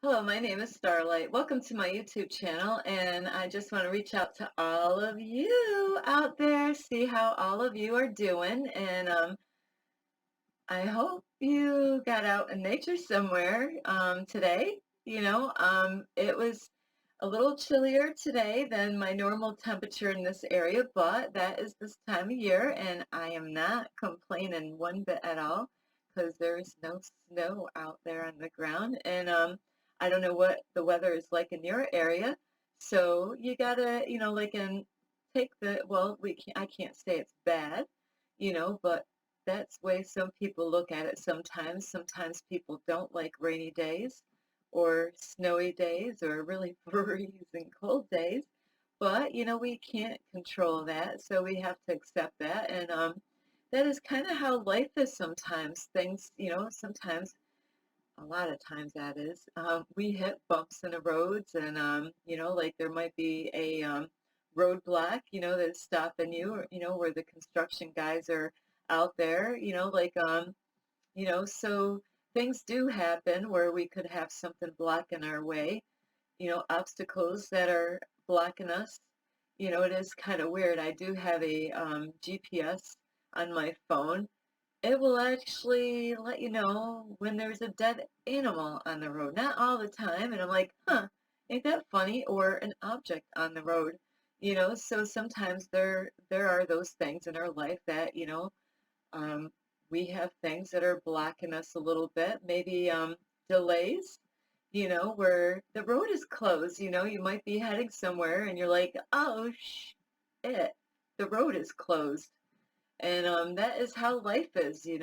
Hello, my name is Starlight. Welcome to my YouTube channel, and I just want to reach out to all of you out there, see how all of you are doing, and I hope you got out in nature somewhere today. It was a little chillier today than my normal temperature in this area, but that is this time of year, and I am not complaining one bit at all because there is no snow out there on the ground, and I don't know what the weather is like in your area, so you gotta, and take I can't say it's bad, but that's way some people look at it sometimes. Sometimes people don't like rainy days or snowy days or really freezing cold days. But, we can't control that, so we have to accept that. And that is kind of how life is sometimes. Things, sometimes, a lot of times that is, we hit bumps in the roads and, like there might be a roadblock, that's stopping you, or, where the construction guys are out there, so things do happen where we could have something blocking our way, obstacles that are blocking us. It is kind of weird. I do have a GPS on my phone. It will actually let you know when there's a dead animal on the road. Not all the time. And I'm like, huh, ain't that funny? Or an object on the road. So sometimes there are those things in our life that, um, we have things that are blocking us a little bit, maybe delays, where the road is closed. You might be heading somewhere and you're like, oh, shit, the road is closed. And that is how life is, and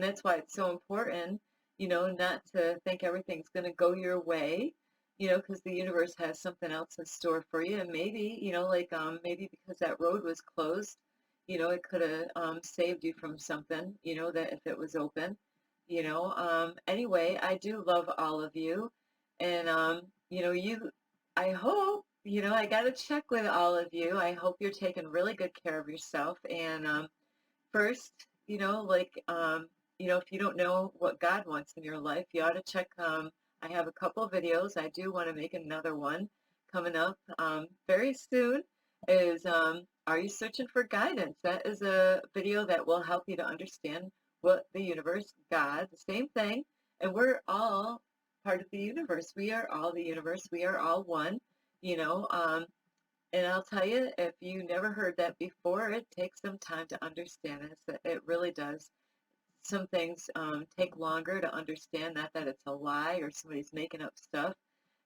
that's why it's so important, not to think everything's going to go your way, because the universe has something else in store for you. And maybe, maybe because that road was closed, it could have saved you from something, that if it was open, anyway, I do love all of you. And, I hope, I got to check with all of you. I hope you're taking really good care of yourself. And, first, if you don't know what God wants in your life, you ought to check. I have a couple of videos. I do want to make another one coming up very soon. Is Are you searching for guidance? That is a video that will help you to understand what the universe, God, the same thing, and we're all part of the universe. We are all the universe. We are all one. You know, um, and I'll tell you, if you never heard that before, it takes some time to understand it. So it really does. Some things take longer to understand, not that it's a lie or somebody's making up stuff.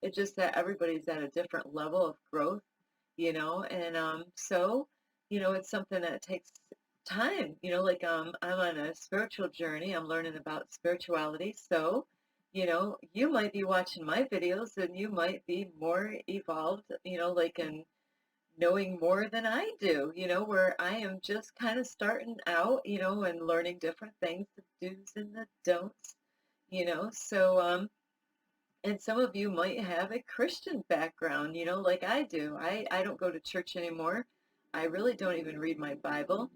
It's just that everybody's at a different level of growth, and it's something that takes time, I'm on a spiritual journey. I'm learning about spirituality. So, you might be watching my videos and you might be more evolved, in knowing more than I do, where I am just kind of starting out, and learning different things, the do's and the don'ts, So, and some of you might have a Christian background, like I do. I don't go to church anymore. I really don't even read my Bible,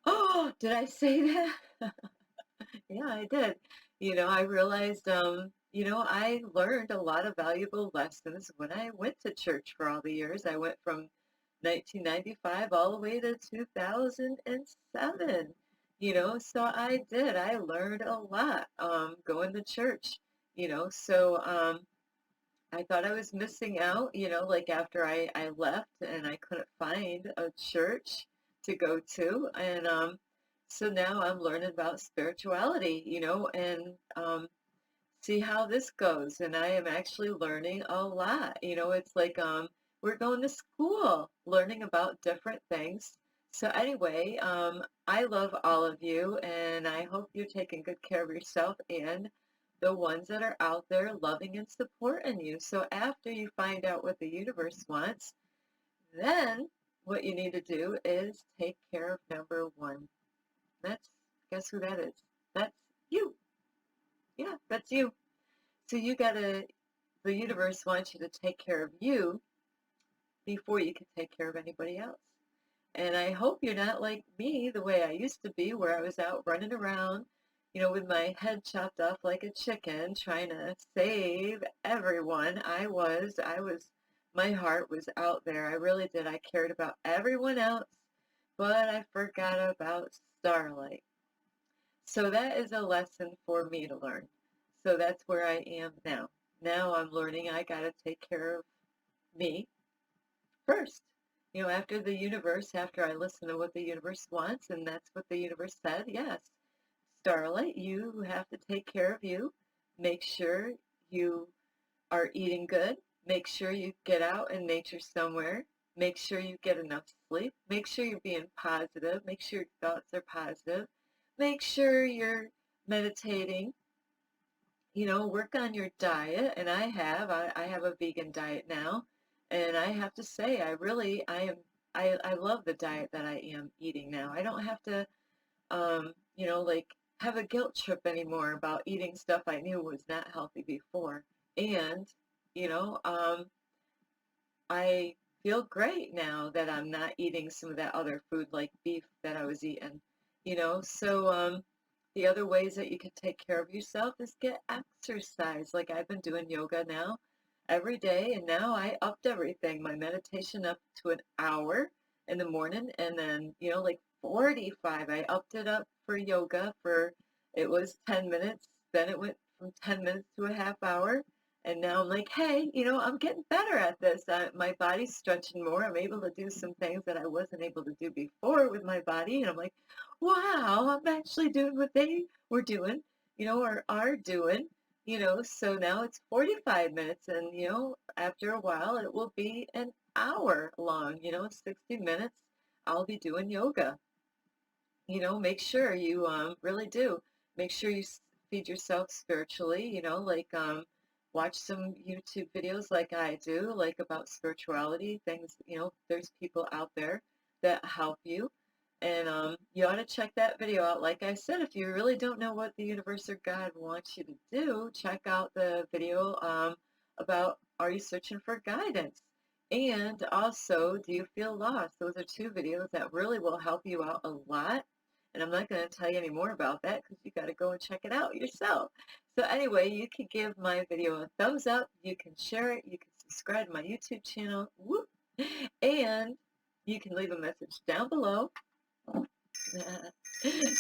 Oh, did I say that? Yeah, I did. I realized, I learned a lot of valuable lessons when I went to church for all the years. I went from 1995 all the way to 2007, so I did. I learned a lot going to church, so I thought I was missing out, like after I left and I couldn't find a church to go to. And so now I'm learning about spirituality, and see how this goes. And I am actually learning a lot. It's like we're going to school learning about different things. So anyway, I love all of you, and I hope you're taking good care of yourself and the ones that are out there loving and supporting you. So after you find out what the universe wants, then what you need to do is take care of number one. That's, guess who that is? That's you. Yeah, that's you. So the universe wants you to take care of you before you can take care of anybody else. And I hope you're not like me, the way I used to be, where I was out running around, with my head chopped off like a chicken, trying to save everyone. My heart was out there. I really did. I cared about everyone else, but I forgot about Starlight. So that is a lesson for me to learn. So that's where I am now. Now I'm learning I got to take care of me first. After I listen to what the universe wants, and that's what the universe said, yes, Starlight, you have to take care of you. Make sure you are eating good. Make sure you get out in nature somewhere. Make sure you get enough sleep. Make sure you're being positive. Make sure your thoughts are positive. Make sure you're meditating. Work on your diet. And I have a vegan diet now. And I have to say, I love the diet that I am eating now. I don't have to, like have a guilt trip anymore about eating stuff I knew was not healthy before. And, you know, um, I feel great now that I'm not eating some of that other food like beef that I was eating. The other ways that you can take care of yourself is get exercise. Like I've been doing yoga now every day, and now I upped everything. My meditation up to an hour in the morning, and then, like 45, I upped it up for yoga it was 10 minutes, then it went from 10 minutes to a half hour, and now I'm like, hey, I'm getting better at this. My body's stretching more. I'm able to do some things that I wasn't able to do before with my body. And I'm like, wow, I'm actually doing what they were doing, or are doing. So now it's 45 minutes. And, after a while, it will be an hour long, 60 minutes. I'll be doing yoga. Make sure you really do. Make sure you feed yourself spiritually, watch some YouTube videos like I do, like about spirituality, things, there's people out there that help you. And you ought to check that video out. Like I said, if you really don't know what the universe or God wants you to do, check out the video about Are You Searching for Guidance? And also, Do You Feel Lost? Those are two videos that really will help you out a lot. And I'm not going to tell you any more about that because you got to go and check it out yourself. So anyway, you can give my video a thumbs up. You can share it. You can subscribe to my YouTube channel. Whoop. And you can leave a message down below.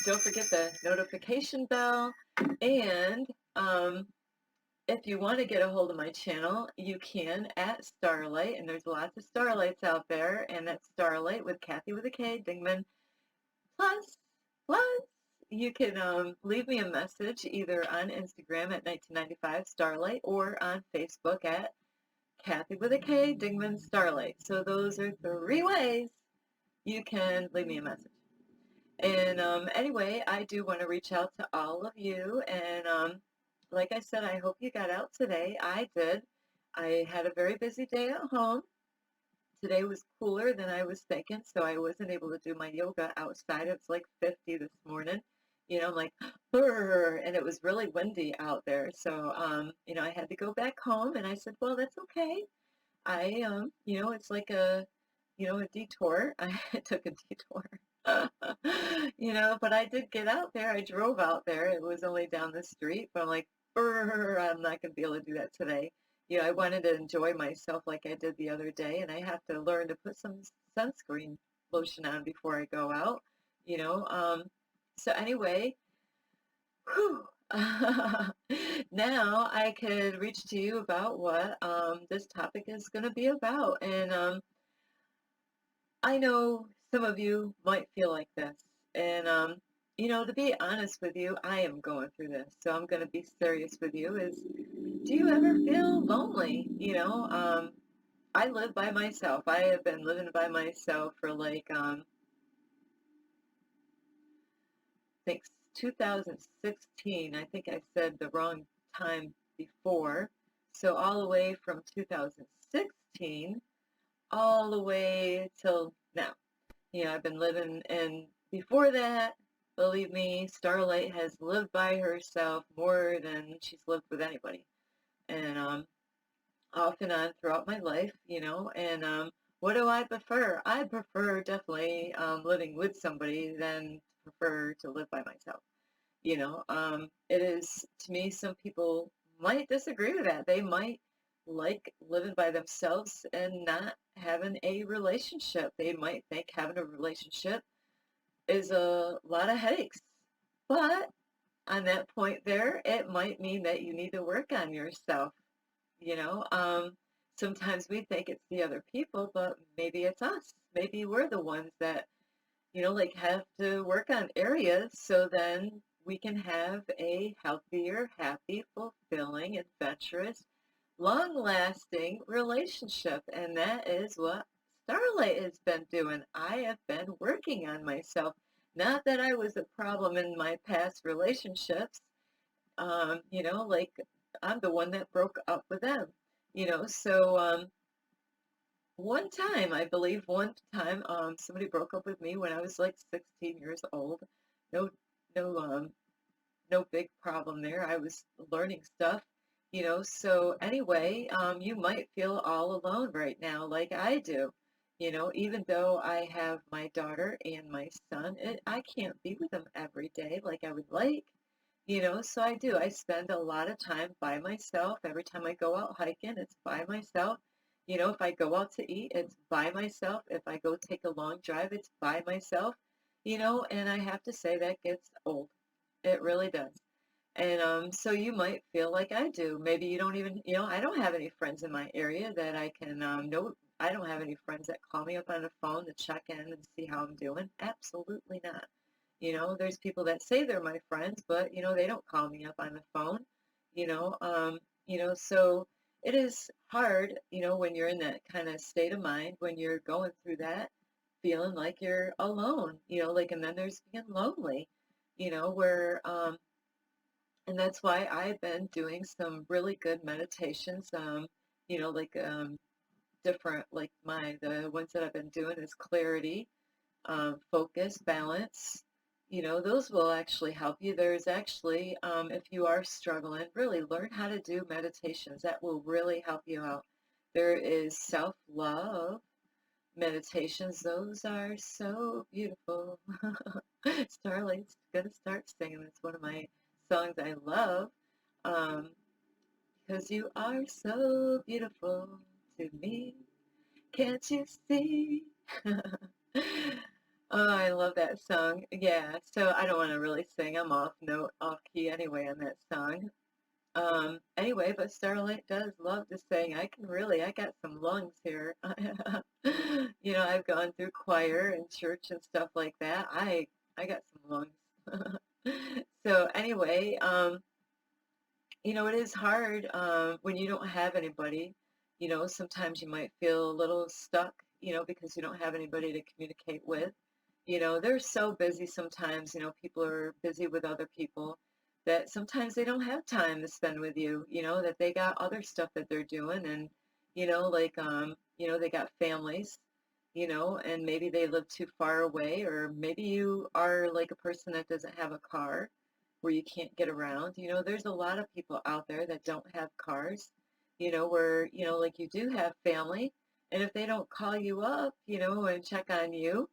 Don't forget the notification bell. And if you want to get a hold of my channel, you can at Starlight. And there's lots of Starlights out there. And that's Starlight with Kathy with a K, Dingman. Plus, you can leave me a message either on Instagram at 1995 Starlight or on Facebook at Kathy with a K, Dingman Starlight. So those are three ways you can leave me a message. And anyway, I do want to reach out to all of you. And like I said, I hope you got out today. I did. I had a very busy day at home. Today was cooler than I was thinking, so I wasn't able to do my yoga outside. It was like 50 this morning. I'm like, brr, and it was really windy out there. So, I had to go back home, and I said, well, that's okay. It's like a detour. I took a detour. But I did get out there. I drove out there. It was only down the street, but I'm like, brr, I'm not going to be able to do that today. I wanted to enjoy myself like I did the other day, and I have to learn to put some sunscreen lotion on before I go out, you know. So anyway, whew, now I could reach to you about what this topic is going to be about. And I know some of you might feel like this. And, to be honest with you, I am going through this. So I'm going to be serious with you do you ever feel lonely? I live by myself. I have been living by myself for I think 2016. I think I said the wrong time before. So all the way from 2016 all the way till now. I've been living, and before that, believe me, Starlight has lived by herself more than she's lived with anybody. And off and on throughout my life, and what do I prefer? I prefer definitely living with somebody than prefer to live by myself. It is, to me, some people might disagree with that. They might like living by themselves and not having a relationship. They might think having a relationship is a lot of headaches. But on that point there, it might mean that you need to work on yourself. You know, sometimes we think it's the other people, but maybe it's us. Maybe we're the ones that, like have to work on areas so then we can have a healthier, happy, fulfilling, adventurous, long-lasting relationship. And that is what Starlight has been doing. I have been working on myself. Not that I was a problem in my past relationships, like I'm the one that broke up with them, so one time, I believe one time, somebody broke up with me when I was like 16 years old. No, no, no big problem there. I was learning stuff, so anyway, you might feel all alone right now, like I do. Even though I have my daughter and my son, I can't be with them every day like I would like. So I do. I spend a lot of time by myself. Every time I go out hiking, it's by myself. If I go out to eat, it's by myself. If I go take a long drive, it's by myself. And I have to say that gets old. It really does. And so you might feel like I do. Maybe you don't even, I don't have any friends in my area that I can know. I don't have any friends that call me up on the phone to check in and see how I'm doing. Absolutely not. There's people that say they're my friends, but they don't call me up on the phone. So it is hard, when you're in that kind of state of mind, when you're going through that, feeling like you're alone, like, and then there's being lonely, where and that's why I've been doing some really good meditations, like different, like the ones that I've been doing is clarity, focus, balance. Those will actually help you. There's actually, if you are struggling, really learn how to do meditations. That will really help you out. There is self-love meditations. Those are so beautiful. Starlight's gonna start singing. It's one of my songs I love. Um, because you are so beautiful to me. Can't you see? Oh, I love that song. Yeah, so I don't want to really sing. I'm off note, off key anyway on that song. Anyway, but Starlight does love to sing. I got some lungs here. I've gone through choir and church and stuff like that. I got some lungs. So anyway, it is hard when you don't have anybody. Sometimes you might feel a little stuck, because you don't have anybody to communicate with. They're so busy sometimes, people are busy with other people that sometimes they don't have time to spend with you, that they got other stuff that they're doing and, like, they got families, and maybe they live too far away, or maybe you are like a person that doesn't have a car where you can't get around. There's a lot of people out there that don't have cars, where, like you do have family, and if they don't call you up, and check on you,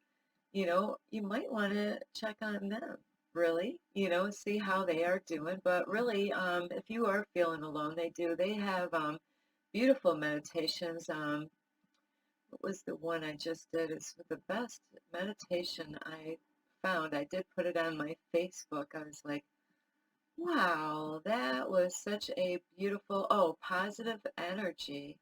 you might want to check on them, really, see how they are doing. But really, if you are feeling alone, they have beautiful meditations. What was the one I just did? It's the best meditation I found. I did put it on my Facebook. I was like, wow, that was such a beautiful, positive energy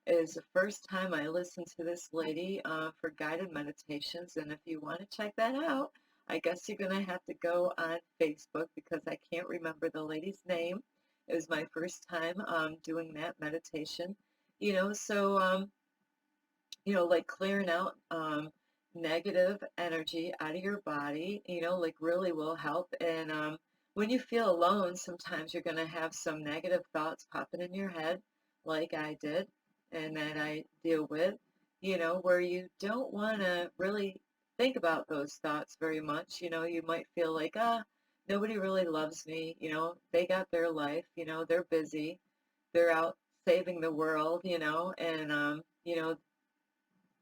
is the first time I listened to this lady for guided meditations. And if you want to check that out, I guess you're going to have to go on Facebook because I can't remember the lady's name. It was my first time doing that meditation. So, like clearing out negative energy out of your body, like really will help. And when you feel alone, sometimes you're going to have some negative thoughts popping in your head, like I did, and that I deal with, where you don't want to really think about those thoughts very much. You might feel like, nobody really loves me. They got their life, they're busy, they're out saving the world, and,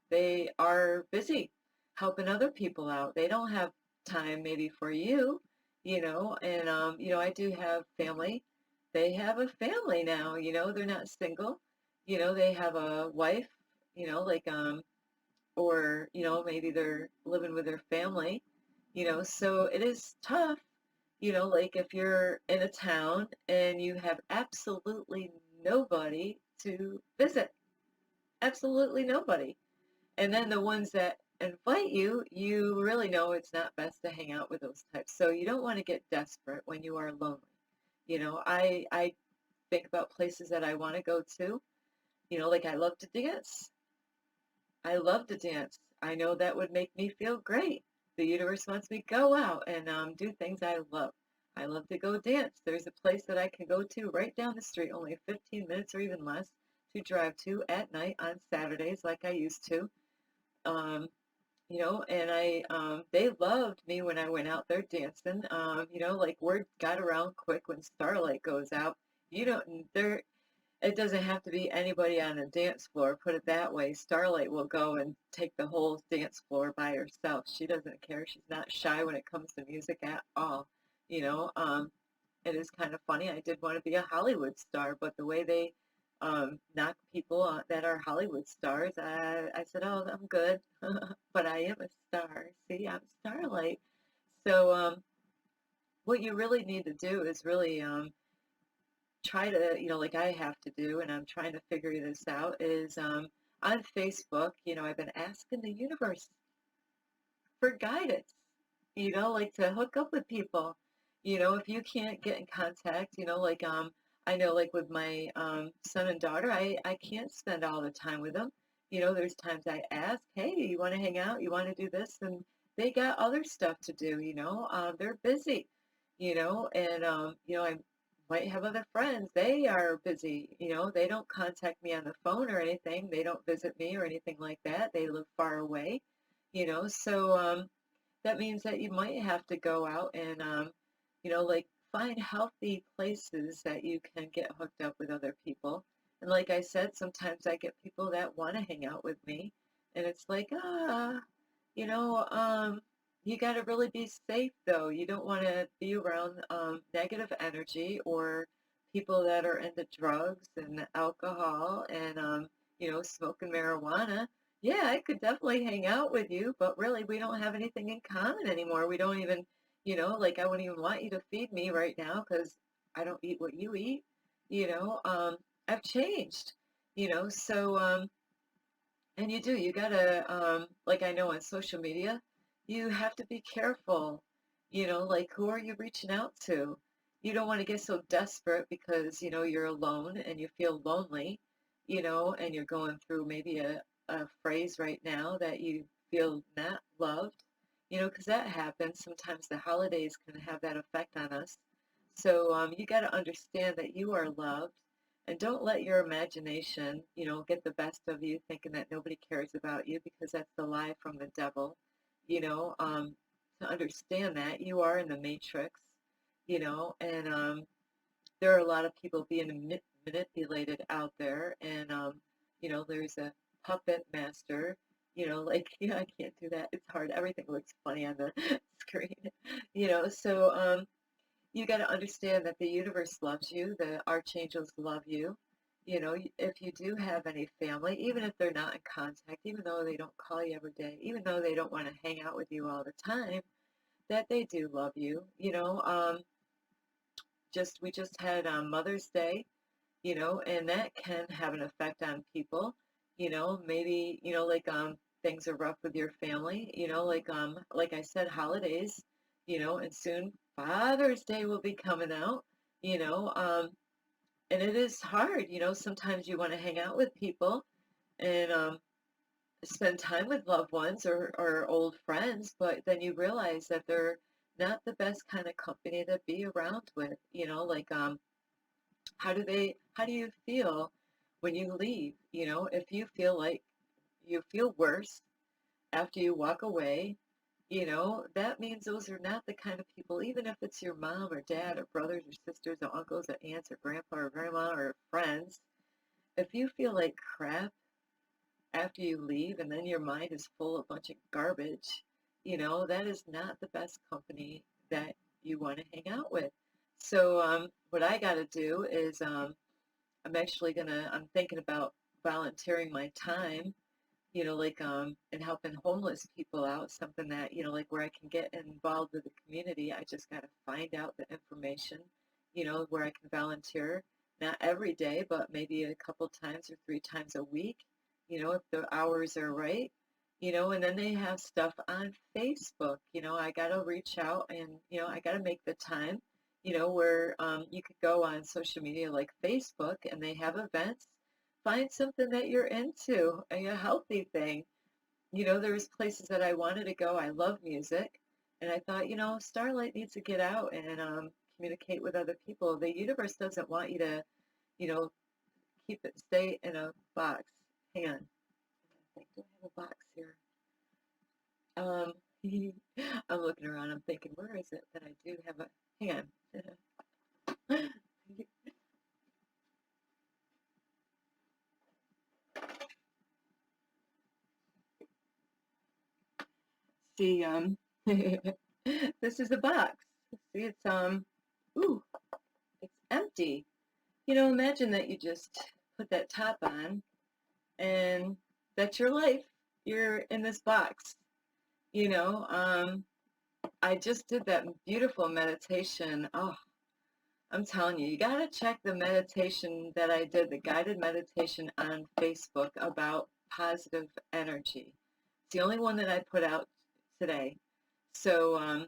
they are busy helping other people out. They don't have time maybe for you, and I do have family. They have a family now, they're not single. They have a wife, like or maybe they're living with their family, so it is tough, like if you're in a town and you have absolutely nobody to visit, absolutely nobody. And then the ones that invite you, you really know it's not best to hang out with those types. So you don't want to get desperate when you are lonely. I think about places that I want to go to. Like I love to dance. I love to dance. I know that would make me feel great. The universe wants me to go out and do things I love. I love to go dance. There's a place that I can go to right down the street, only 15 minutes or even less to drive to at night on Saturdays like I used to. Um, and they loved me when I went out there dancing. Like word got around quick when Starlight goes out. You don't, there, it doesn't have to be anybody on a dance floor, put it that way. Starlight will go and take the whole dance floor by herself. She doesn't care. She's not shy when it comes to music at all. You know, um, it is kind of funny. I did want to be a Hollywood star, but the way they knock people that are Hollywood stars, I said, oh, I'm good. But I am a star. See, I'm Starlight. So what you really need to do is really try to, like I have to do, and I'm trying to figure this out, is on Facebook, I've been asking the universe for guidance, like to hook up with people. If you can't get in contact, like I know like with my son and daughter, I can't spend all the time with them. There's times I ask, hey, you want to hang out? You want to do this? And they got other stuff to do, they're busy, and I might have other friends. They are busy, they don't contact me on the phone or anything. They don't visit me or anything like that. They live far away, so that means that you might have to go out and, like find healthy places that you can get hooked up with other people. And like I said, sometimes I get people that want to hang out with me, and it's like, you know, um, you got to really be safe though. You don't want to be around negative energy or people that are into drugs and alcohol and, smoking marijuana. Yeah, I could definitely hang out with you, but really we don't have anything in common anymore. We don't even, like I wouldn't even want you to feed me right now because I don't eat what you eat. You know, um, I've changed, so and you gotta, like I know on social media, you have to be careful, like who are you reaching out to? You don't want to get so desperate because, you're alone and you feel lonely, and you're going through maybe a phrase right now that you feel not loved, because that happens. Sometimes the holidays can have that effect on us. So you got to understand that you are loved and don't let your imagination, get the best of you thinking that nobody cares about you because that's the lie from the devil. You know, um, to understand that you are in the matrix, and there are a lot of people being manipulated out there, and there's a puppet master. Like yeah, I can't do that. It's hard. Everything looks funny on the screen. So you got to understand that the universe loves you, the archangels love you. If you do have any family, even if they're not in contact, even though they don't call you every day, even though they don't want to hang out with you all the time, that they do love you. Just we just had Mother's Day, and that can have an effect on people. Maybe like things are rough with your family. Like I said, holidays. And soon Father's Day will be coming out. You know, um, and it is hard. Sometimes you want to hang out with people and spend time with loved ones or old friends, but then you realize that they're not the best kind of company to be around with. Like how do you feel when you leave? If you feel like you feel worse after you walk away, that means those are not the kind of people, even if it's your mom or dad or brothers or sisters or uncles or aunts or grandpa or grandma or friends. If you feel like crap after you leave and then your mind is full of a bunch of garbage, that is not the best company that you want to hang out with. So what I got to do is I'm thinking about volunteering my time, like and helping homeless people out, something that, like where I can get involved with the community. I just got to find out the information, where I can volunteer, not every day, but maybe a couple times or 3 times a week, if the hours are right. And then they have stuff on Facebook. I got to reach out and, I got to make the time, where you could go on social media like Facebook and they have events. Find something that you're into, a healthy thing. There's places that I wanted to go. I love music. And I thought, Starlight needs to get out and communicate with other people. The universe doesn't want you to, you know, stay in a box. Hang on. I think, do I have a box here? Um, I'm looking around. I'm thinking, where is it that I do have a, hang on. See, this is a box. See, ooh, it's empty. Imagine that you just put that top on and that's your life. You're in this box. You know, um, I just did that beautiful meditation. Oh, I'm telling you, you got to check the meditation that I did, the guided meditation on Facebook about positive energy. It's the only one that I put out today. So,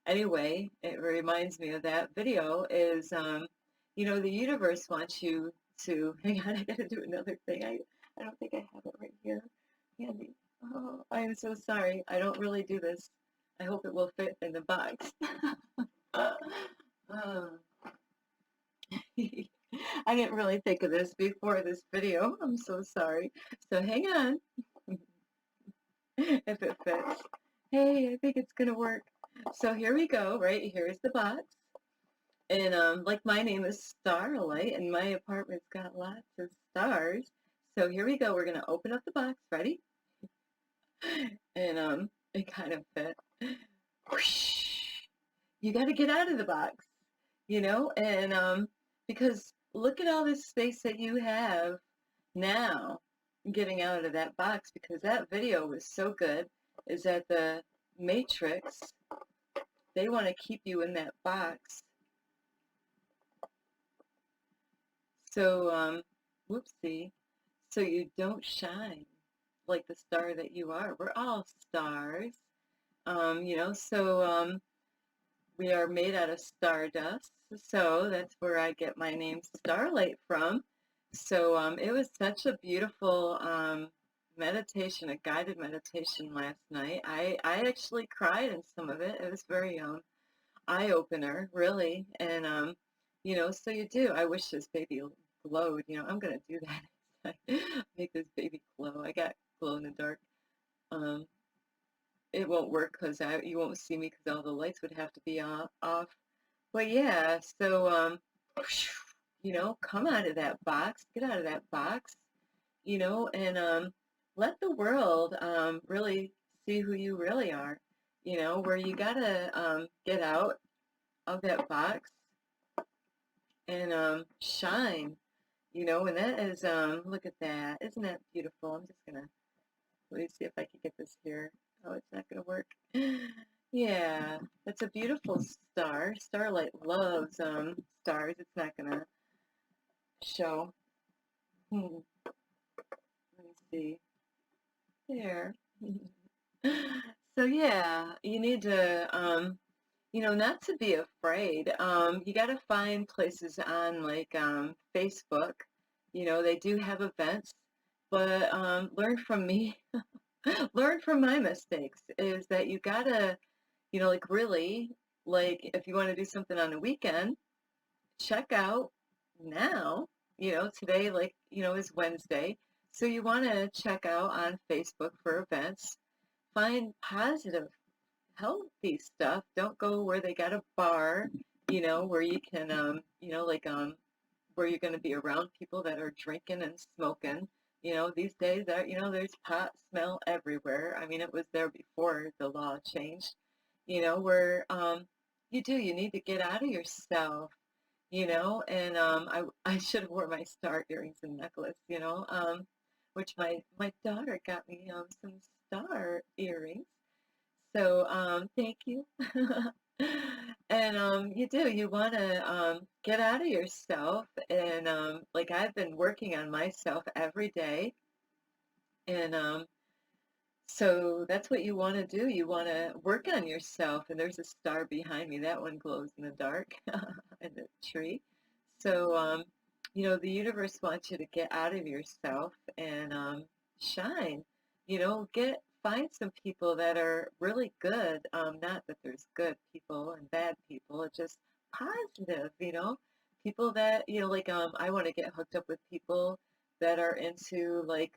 anyway, it reminds me of that video the universe wants you to, hang on, I gotta do another thing. I don't think I have it right here handy. Oh, I am so sorry. I don't really do this. I hope it will fit in the box. Uh, I didn't really think of this before this video. I'm so sorry. So hang on if it fits. Hey, I think it's gonna work. So here we go, right? Here's the box. And like my name is Starlight, and my apartment's got lots of stars. So here we go. We're gonna open up the box. Ready? And it kind of fit. Whoosh. You got to get out of the box, and because look at all this space that you have now, getting out of that box. Because that video was so good. Is that the Matrix? They want to keep you in that box. So, whoopsie. So you don't shine like the star that you are. We're all stars, so we are made out of stardust. So that's where I get my name Starlight from. So it was such a beautiful meditation, a guided meditation last night. I actually cried in some of it. It was very eye opener, really. And so you do. I wish this baby glowed. I'm gonna do that. Make this baby glow. I got glow in the dark. Um, it won't work because you won't see me because all the lights would have to be off. But yeah, so come out of that box, get out of that box, and let the world really see who you really are. Where you gotta get out of that box and shine. And that is look at that. Isn't that beautiful? I'm just gonna let me see if I can get this here. Oh, it's not gonna work. Yeah, that's a beautiful star. Starlight loves stars. It's not gonna show. Hmm. Let me see. There. So yeah, you need to not to be afraid. You got to find places on like Facebook. They do have events, but learn from me. Learn from my mistakes is that you gotta, like really, like if you want to do something on the weekend, check out now, today, like, is Wednesday. So you want to check out on Facebook for events, find positive, healthy stuff. Don't go where they got a bar, where you can, where you're going to be around people that are drinking and smoking. These days that, there's pot smell everywhere. I mean, it was there before the law changed, where, you need to get out of yourself, and I should have wore my star earrings and necklace, which my daughter got me some star earrings. So thank you. And you want to get out of yourself, and like I've been working on myself every day, and so that's what you want to do. You want to work on yourself, and there's a star behind me. That one glows in the dark in the tree. So the universe wants you to get out of yourself and shine. Find some people that are really good. Not that there's good people and bad people, it's just positive, people that, like I want to get hooked up with people that are into like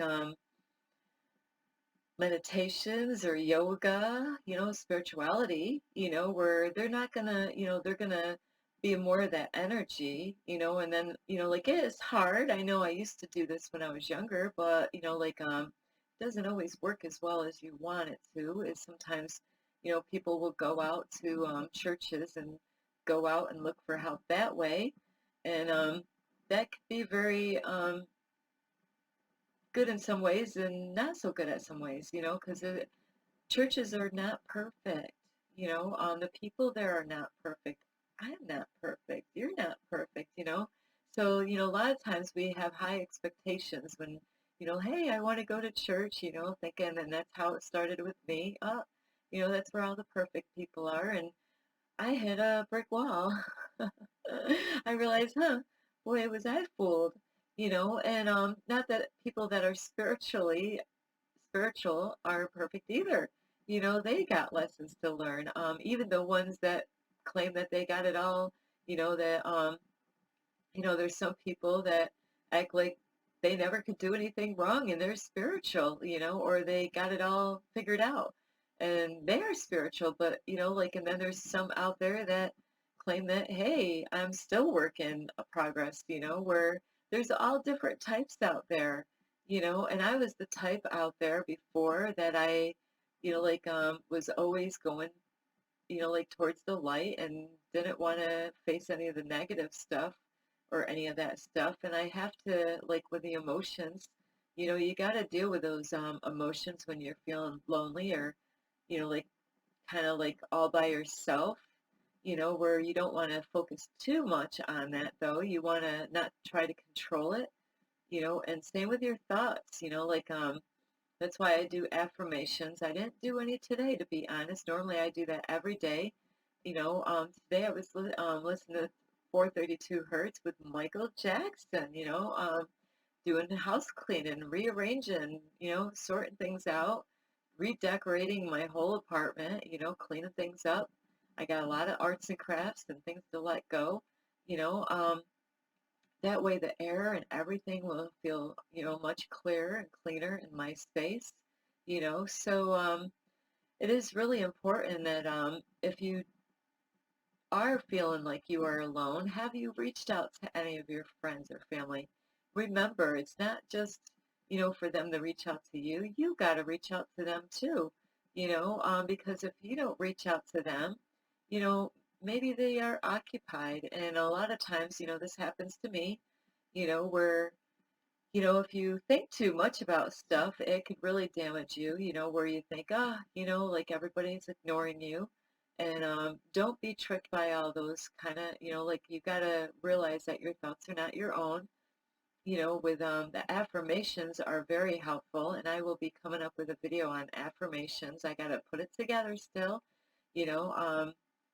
meditations or yoga, spirituality, where they're not gonna, they're gonna be more of that energy, and then, like it is hard. I know I used to do this when I was younger, but, like, it doesn't always work as well as you want it to. Is sometimes, people will go out to churches and go out and look for help that way. And that could be very good in some ways and not so good at some ways, because churches are not perfect. The people there are not perfect. I'm not perfect. You're not perfect, So, a lot of times we have high expectations when, hey, I want to go to church, thinking, and that's how it started with me. That's where all the perfect people are. And I hit a brick wall. I realized, boy, was I fooled, and not that people that are spiritual are perfect either. They got lessons to learn. Even the ones that claim that they got it all, that there's some people that act like they never could do anything wrong and they're spiritual, or they got it all figured out and they are spiritual, but like, and then there's some out there that claim that, hey, I'm still work in progress, where there's all different types out there, and I was the type out there before that I, like, was always going, like towards the light and didn't want to face any of the negative stuff or any of that stuff. And I have to, like, with the emotions, you got to deal with those emotions when you're feeling lonely or, like kind of like all by yourself, where you don't want to focus too much on that though. You want to not try to control it, and same with your thoughts, like, that's why I do affirmations. I didn't do any today, to be honest. Normally I do that every day. Today I was listening to 432 Hertz with Michael Jackson, doing house cleaning, rearranging, sorting things out, redecorating my whole apartment, cleaning things up. I got a lot of arts and crafts and things to let go, you know. That way the air and everything will feel, much clearer and cleaner in my space, So it is really important that if you are feeling like you are alone, have you reached out to any of your friends or family? Remember, it's not just, for them to reach out to you. You got to reach out to them too, because if you don't reach out to them, you know, maybe they are occupied. And a lot of times, this happens to me, where, if you think too much about stuff, it could really damage you, where you think, like everybody's ignoring you. And don't be tricked by all those kind of, like you got to realize that your thoughts are not your own. With the affirmations are very helpful. And I will be coming up with a video on affirmations. I got to put it together still, you know.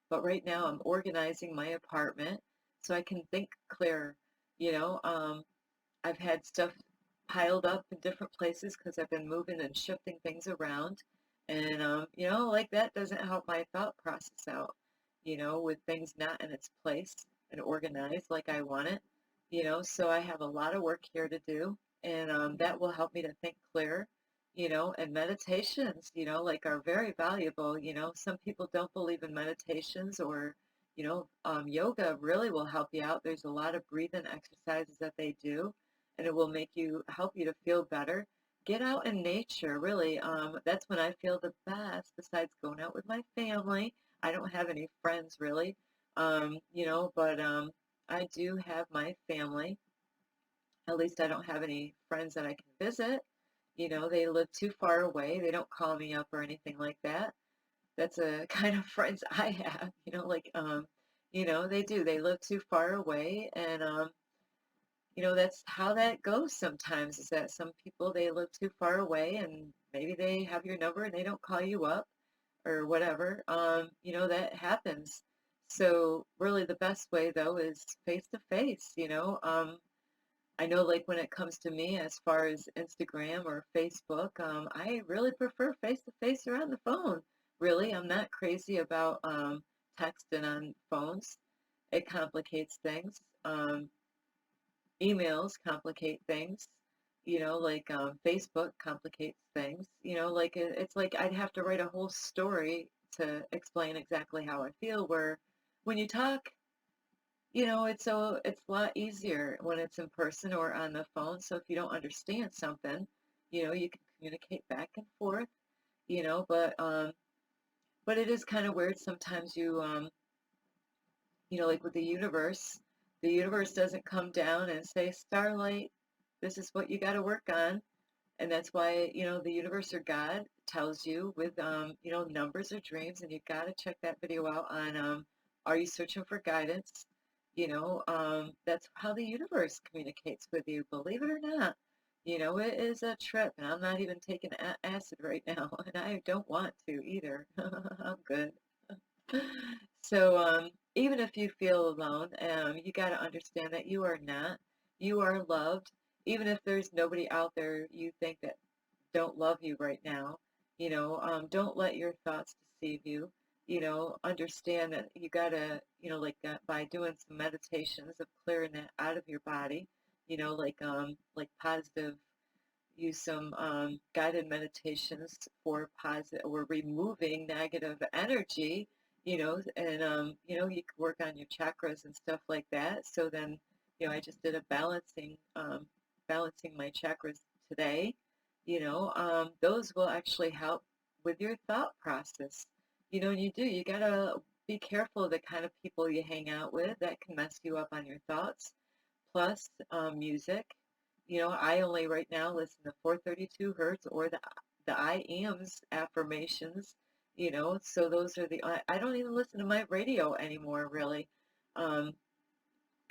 But right now I'm organizing my apartment so I can think clearer, you know. I've had stuff piled up in different places because I've been moving and shifting things around. And, like that doesn't help my thought process out, with things not in its place and organized like I want it, So I have a lot of work here to do. And that will help me to think clear, and meditations, like are very valuable. Some people don't believe in meditations or, yoga really will help you out. There's a lot of breathing exercises that they do and it will make you help you to feel better. Get out in nature, really. That's when I feel the best. Besides going out with my family, I don't have any friends really, but I do have my family. At least I don't have any friends that I can visit. They live too far away. They don't call me up or anything like that. That's a kind of friends I have, they do. They live too far away, and that's how that goes sometimes, is that some people, they live too far away, and maybe they have your number and they don't call you up or whatever. That happens. So really the best way though is face to face, I know, like, when it comes to me as far as Instagram or Facebook, I really prefer face to face or on the phone. Really, I'm not crazy about texting on phones. It complicates things. Emails complicate things. Like Facebook complicates things. Like it's like I'd have to write a whole story to explain exactly how I feel. Where when you talk, it's a lot easier when it's in person or on the phone. So if you don't understand something, you can communicate back and forth, but it is kind of weird sometimes like with the universe doesn't come down and say, Starlight, this is what you got to work on. And that's why, the universe or God tells you with, numbers or dreams, and you got to check that video out on, Are You Searching for Guidance? That's how the universe communicates with you, believe it or not. It is a trip, and I'm not even taking acid right now, and I don't want to either. I'm good. So, even if you feel alone, you got to understand that you are not. You are loved. Even if there's nobody out there you think that don't love you right now, don't let your thoughts deceive you. Understand that you got to, like by doing some meditations of clearing that out of your body, like positive, use some guided meditations for positive or removing negative energy, and you can work on your chakras and stuff like that. So then, I just did a balancing my chakras today. Those will actually help with your thought process. And you gotta be careful of the kind of people you hang out with that can mess you up on your thoughts. Plus, music. I only right now listen to 432 hertz or the I am's affirmations. So those are I don't even listen to my radio anymore, really. Um,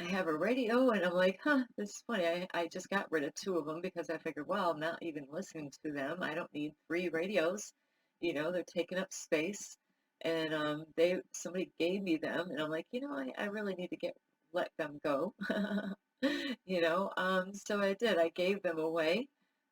I have a radio, and I'm like, huh, this is funny. I just got rid of two of them because I figured, well, I'm not even listening to them. I don't need three radios. They're taking up space. And somebody gave me them, and I'm like, I really need to let them go. So I did. I gave them away,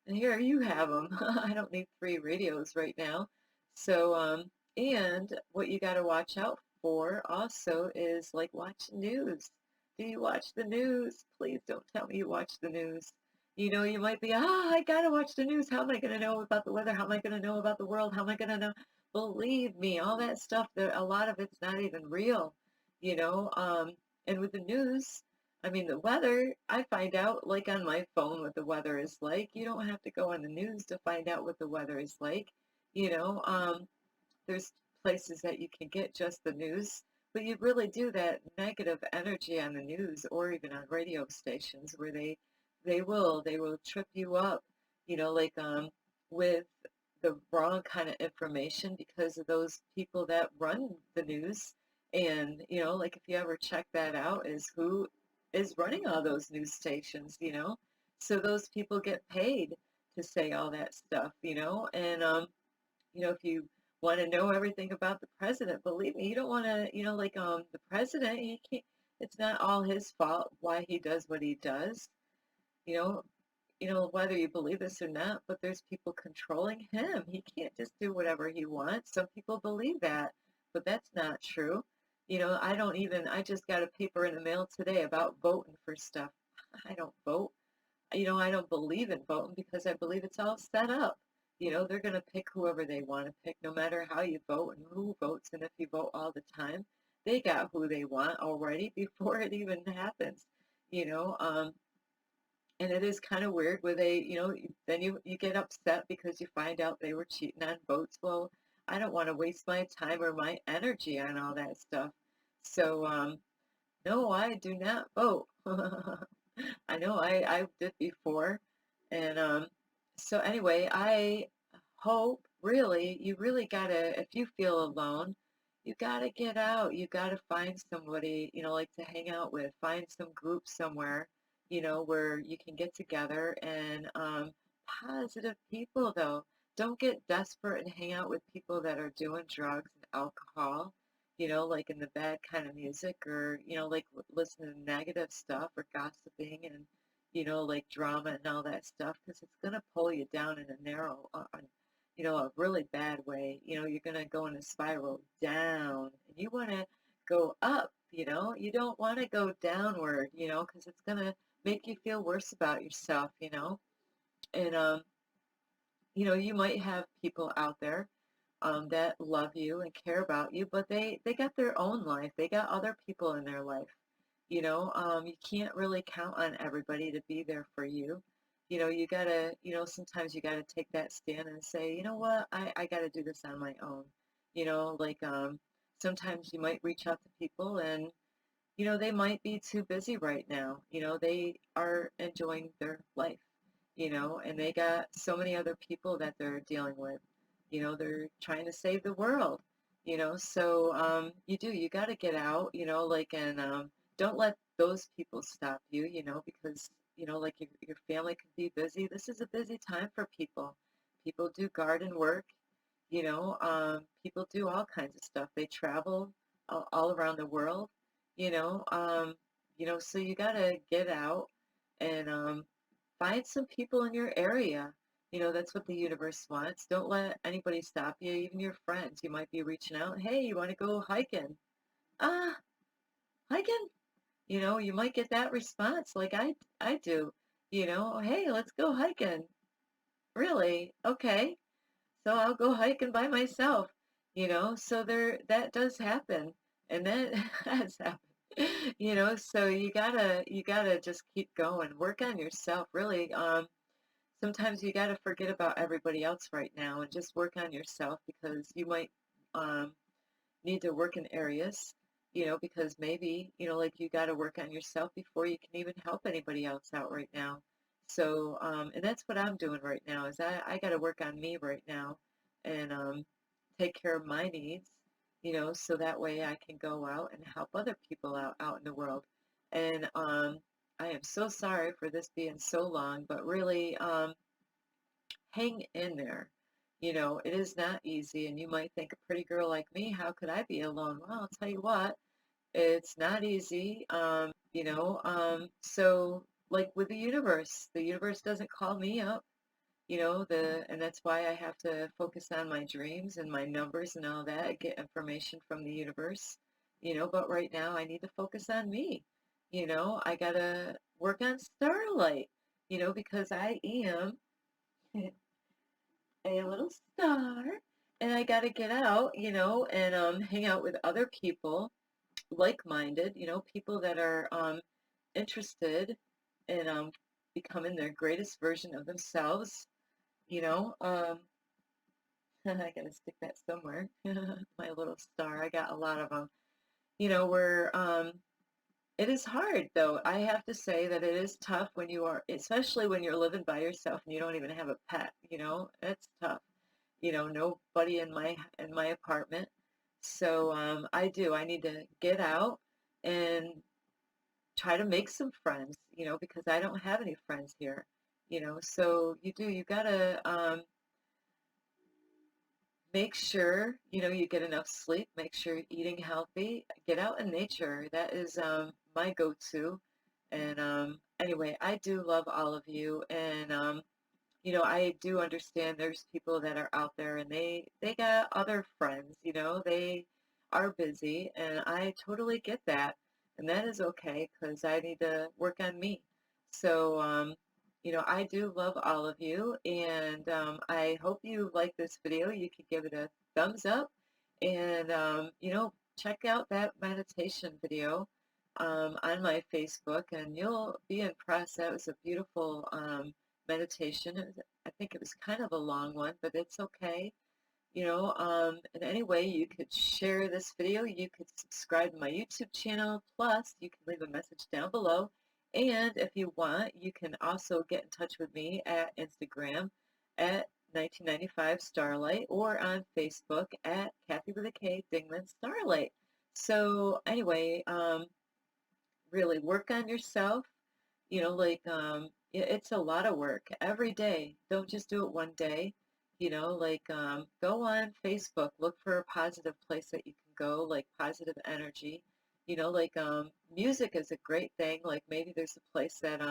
and here you have them. I don't need three radios right now. So, and what you got to watch out for also is like watch news. Do you watch the news? Please don't tell me you watch the news. You might be, I gotta watch the news. How am I gonna know about the weather? How am I gonna know about the world? How am I gonna know? Believe me, all that stuff, a lot of it's not even real, you know. And with the news, I mean, the weather, I find out like on my phone what the weather is like. You don't have to go on the news to find out what the weather is like. You know, there's places that you can get just the news, but you really do that negative energy on the news or even on radio stations where they will trip you up, like with the wrong kind of information because of those people that run the news. And like if you ever check that out, is who is running all those news stations, so those people get paid to say all that stuff, and if you want to know everything about the president, believe me, you don't want to, like the president, he can't, it's not all his fault why he does what he does. You know, whether you believe this or not, but there's people controlling him. He can't just do whatever he wants. Some people believe that, but that's not true. I just got a paper in the mail today about voting for stuff. I don't vote. I don't believe in voting because I believe it's all set up. They're going to pick whoever they want to pick, no matter how you vote and who votes. And if you vote all the time, they got who they want already before it even happens. You know, um, and it is kind of weird where then you get upset because you find out they were cheating on votes. Well, I don't want to waste my time or my energy on all that stuff. So, no, I do not vote. I know I did before. And so anyway, I hope really, you really gotta, if you feel alone, you gotta get out. You gotta find somebody, like to hang out with. Find some group somewhere, where you can get together and positive people though. Don't get desperate and hang out with people that are doing drugs and alcohol, like in the bad kind of music or, like listening to negative stuff or gossiping and, like drama and all that stuff because it's going to pull you down in a narrow, a really bad way. You're going to go in a spiral down and you want to go up, you don't want to go downward, because it's going to make you feel worse about yourself, and, you might have people out there that love you and care about you, but they got their own life. They got other people in their life. You can't really count on everybody to be there for you. You gotta, sometimes you gotta take that stand and say, you know what, I gotta do this on my own. Like sometimes you might reach out to people and they might be too busy right now. They are enjoying their life, and they got so many other people that they're dealing with. They're trying to save the world, so you got to get out, like, and don't let those people stop you, because, like your family can be busy. This is a busy time for people. People do garden work, people do all kinds of stuff. They travel all around the world, you know, um, so you got to get out and find some people in your area. That's what the universe wants. Don't let anybody stop you, even your friends. You might be reaching out, hey, you want to go hiking? Ah, hiking? You might get that response like I do. Hey, let's go hiking. Really? Okay. So I'll go hiking by myself, so that does happen. And that has happened. So you gotta just keep going. Work on yourself, really. Sometimes you gotta forget about everybody else right now and just work on yourself because you might um need to work in areas, because maybe, like you got to work on yourself before you can even help anybody else out right now. So, and that's what I'm doing right now is I got to work on me right now and take care of my needs, so that way I can go out and help other people out in the world. And I am so sorry for this being so long, but really, hang in there. It is not easy, and you might think a pretty girl like me, how could I be alone? Well, I'll tell you what, it's not easy. So like with the universe doesn't call me up, and that's why I have to focus on my dreams and my numbers and all that, get information from the universe, but right now I need to focus on me. I gotta work on Starlight, because I am a little star and I got to get out, and hang out with other people, like-minded, people that are interested in becoming their greatest version of themselves, you know. I got to stick that somewhere. My little star. I got a lot of them. Where it is hard though. I have to say that it is tough when you are, especially when you're living by yourself and you don't even have a pet, it's tough. Nobody in my apartment. So I need to get out and try to make some friends, because I don't have any friends here. So you gotta make sure, you get enough sleep, make sure you're eating healthy, get out in nature. That is my go-to. And anyway, I do love all of you, and I do understand there's people that are out there and they got other friends, they are busy, and I totally get that. And that is okay because I need to work on me. So, I do love all of you, and I hope you like this video. You could give it a thumbs up, and check out that meditation video on my Facebook, and you'll be impressed. That was a beautiful meditation. I think it was kind of a long one, but it's okay. In any way you could share this video, you could subscribe to my YouTube channel, plus you can leave a message down below. And if you want, you can also get in touch with me at Instagram at 1995 Starlight or on Facebook at Kathy with a K Dingman Starlight. So anyway, really work on yourself. It's a lot of work every day. Don't just do it one day. Go on Facebook, look for a positive place that you can go, like positive energy. Music is a great thing. Like maybe there's a place that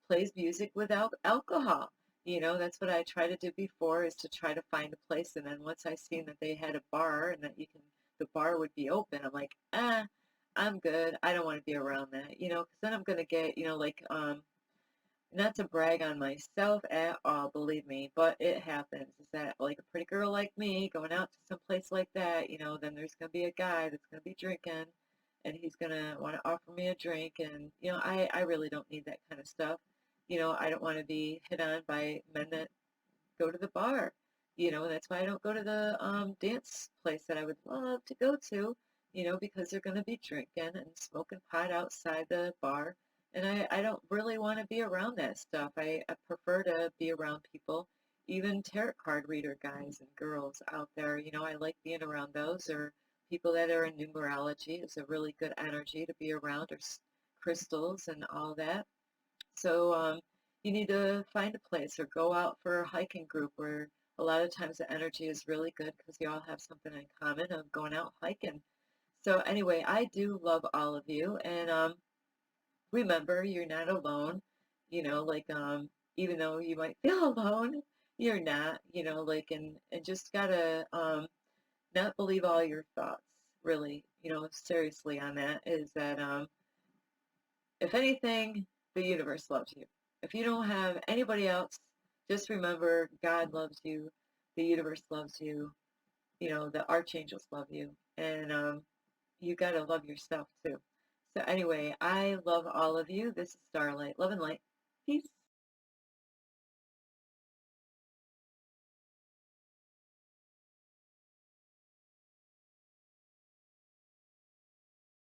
plays music without alcohol. That's what I try to do before, is to try to find a place. And then once I seen that they had a bar and that the bar would be open, I'm like, I'm good. I don't want to be around that, because then I'm going to get, not to brag on myself at all, believe me, but it happens. Is that like a pretty girl like me going out to some place like that, then there's going to be a guy that's going to be drinking and he's going to want to offer me a drink. And, I really don't need that kind of stuff. I don't want to be hit on by men that go to the bar. That's why I don't go to the dance place that I would love to go to, because they're going to be drinking and smoking pot outside the bar. And I don't really want to be around that stuff. I prefer to be around people, even tarot card reader guys and girls out there. I like being around those, or people that are in numerology. It's a really good energy to be around, or crystals and all that. So you need to find a place or go out for a hiking group where a lot of times the energy is really good because you all have something in common of going out hiking. So anyway, I do love all of you, and remember, you're not alone. Even though you might feel alone, you're not. And just gotta not believe all your thoughts. Really, seriously on that is that if anything, the universe loves you. If you don't have anybody else, just remember God loves you, the universe loves you, the archangels love you, and you got to love yourself too. So, anyway, I love all of you. This is Starlight. Love and light. Peace.